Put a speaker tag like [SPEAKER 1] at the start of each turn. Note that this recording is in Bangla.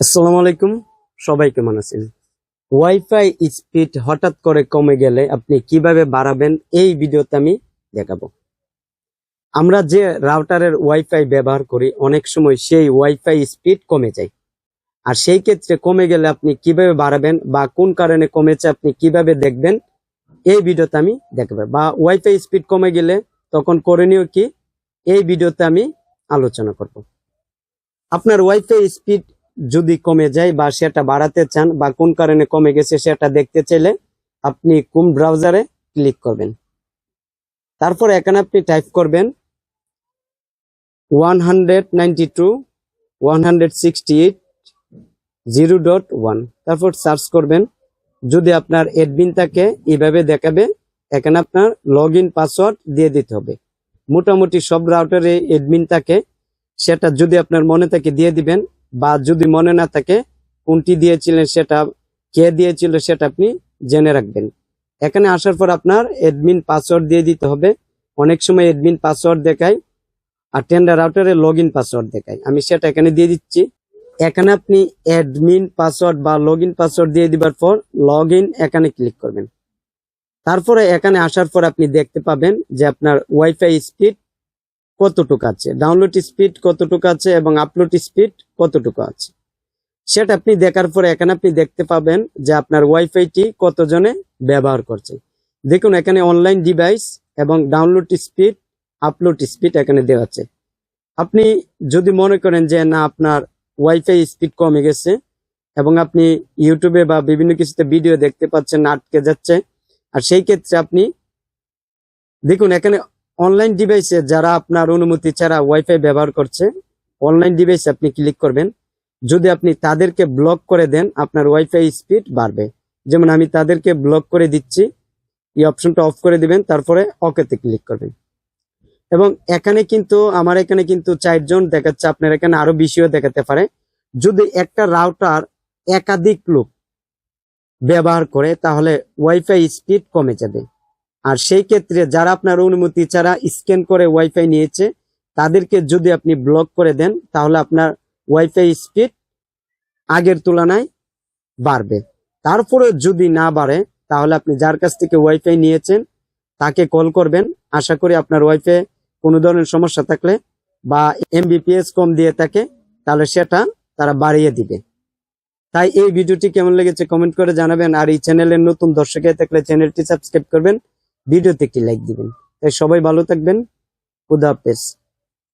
[SPEAKER 1] আসসালামু আলাইকুম, সবাই কেমন আছেন? ওয়াইফাই স্পিড হঠাৎ করে কমে গেলে আপনি কিভাবে বাড়াবেন এই ভিডিওতে আমি দেখাবো। আমরা যে রাউটারের ওয়াইফাই ব্যবহার করি অনেক সময় সেই ওয়াইফাই স্পিড কমে যায়, আর সেই ক্ষেত্রে কমে গেলে আপনি কিভাবে বাড়াবেন বা কোন কারণে কমেছে আপনি কিভাবে দেখবেন এই ভিডিওতে আমি দেখাবো। বা ওয়াইফাই স্পিড কমে গেলে তখন করণীয় কি এই ভিডিওতে আমি আলোচনা করব। আপনার ওয়াইফাই স্পিড যদি কমে যায় বা সেটা বাড়াতে চান বা কোন কারণে কমে গেছে সেটা দেখতে চাইলে আপনি কোন ব্রাউজারে ক্লিক করবেন। তারপর এখানে আপনি টাইপ করবেন 192.168.0.1, তারপর সার্চ করবেন। যদি আপনার অ্যাডমিন থাকে এভাবে দেখাবে, এখানে আপনার লগ ইন পাসওয়ার্ড দিয়ে দিতে হবে। মোটামুটি সব রাউটারে অ্যাডমিন থাকে, সেটা যদি আপনার মনে থাকে দিয়ে দিবেন, বা যদি মনে না থাকে কোনটি দিয়েছিলেন সেটা কে দিয়েছিল সেটা আপনি জেনে রাখবেন। এখানে আসার পর আপনার অ্যাডমিন পাসওয়ার্ড দিয়ে দিতে হবে। অনেক সময় অ্যাডমিন পাসওয়ার্ড দেখায় আর টেন্ডার রাউটারে লগ ইন পাসওয়ার্ড দেখায়, আমি সেটা এখানে দিয়ে দিচ্ছি। এখানে আপনি অ্যাডমিন পাসওয়ার্ড বা লগ ইন পাসওয়ার্ড দিয়ে দিবার পর লগ ইন এখানে ক্লিক করবেন। তারপরে এখানে আসার পর আপনি দেখতে পাবেন যে আপনার ওয়াইফাই স্পিড কতটুকু আছে, ডাউনলোড স্পিড কতটুকু আছে এবং আপলোড স্পিড কতটুকু আছে, সেটা আপনি দেখার পরে এখানে আপনি দেখতে পাবেন যে আপনার ওয়াইফাইটি কতজনে ব্যবহার করছে। দেখুন এখানে অনলাইন ডিভাইস এবং ডাউনলোড স্পিড, আপলোড স্পিড এখানে দেওয়া আছে। আপনি যদি মনে করেন যে না আপনার ওয়াইফাই স্পিড কমে গেছে এবং আপনি ইউটিউবে বা বিভিন্ন কিছুতে ভিডিও দেখতে পাচ্ছেন আটকে যাচ্ছে, আর সেই ক্ষেত্রে আপনি দেখুন এখানে অনলাইন ডিভাইসে যারা আপনার অনুমতি ছাড়া ওয়াইফাই ব্যবহার করছে, অনলাইন ডিভাইসে আপনি ক্লিক করবেন। যদি আপনি তাদেরকে ব্লক করে দেন আপনার ওয়াইফাই স্পিড বাড়বে। যেমন আমি তাদেরকে ব্লক করে দিচ্ছি, এই অপশনটা অফ করে দিবেন, তারপরে ওকেতে ক্লিক করবেন। এবং এখানে কিন্তু আমার এখানে কিন্তু 4 জন দেখাচ্ছে, আপনার এখানে আরো বেশিও দেখাতে পারে। যদি একটা রাউটার একাধিক লোক ব্যবহার করে তাহলে ওয়াইফাই স্পিড কমে যাবে। আর সেই ক্ষেত্রে যারা আপনার অনুমতি ছাড়া স্ক্যান করে ওয়াইফাই নিয়েছে তাদেরকে যদি আপনি ব্লক করে দেন তাহলে আপনার ওয়াইফাই স্পিড আগের তুলনায় বাড়বে। তারপরে যদি না বাড়ে তাহলে আপনি যার কাছ থেকে ওয়াইফাই নিয়েছেন তাকে কল করবেন। আশা করি আপনার ওয়াইফাই কোনো ধরনের সমস্যা থাকলে বা এমবিপিএস কম দিয়ে থাকে তাহলে সেটা তারা বাড়িয়ে দিবে। তাই এই ভিডিওটি কেমন লেগেছে কমেন্ট করে জানাবেন, আর এই চ্যানেলের নতুন দর্শক হয়ে থাকলে চ্যানেলটি সাবস্ক্রাইব করবেন, ভিডিওতে একটি লাইক দিবেন। তাই সবাই ভালো থাকবেন, খুদা হাফেজ।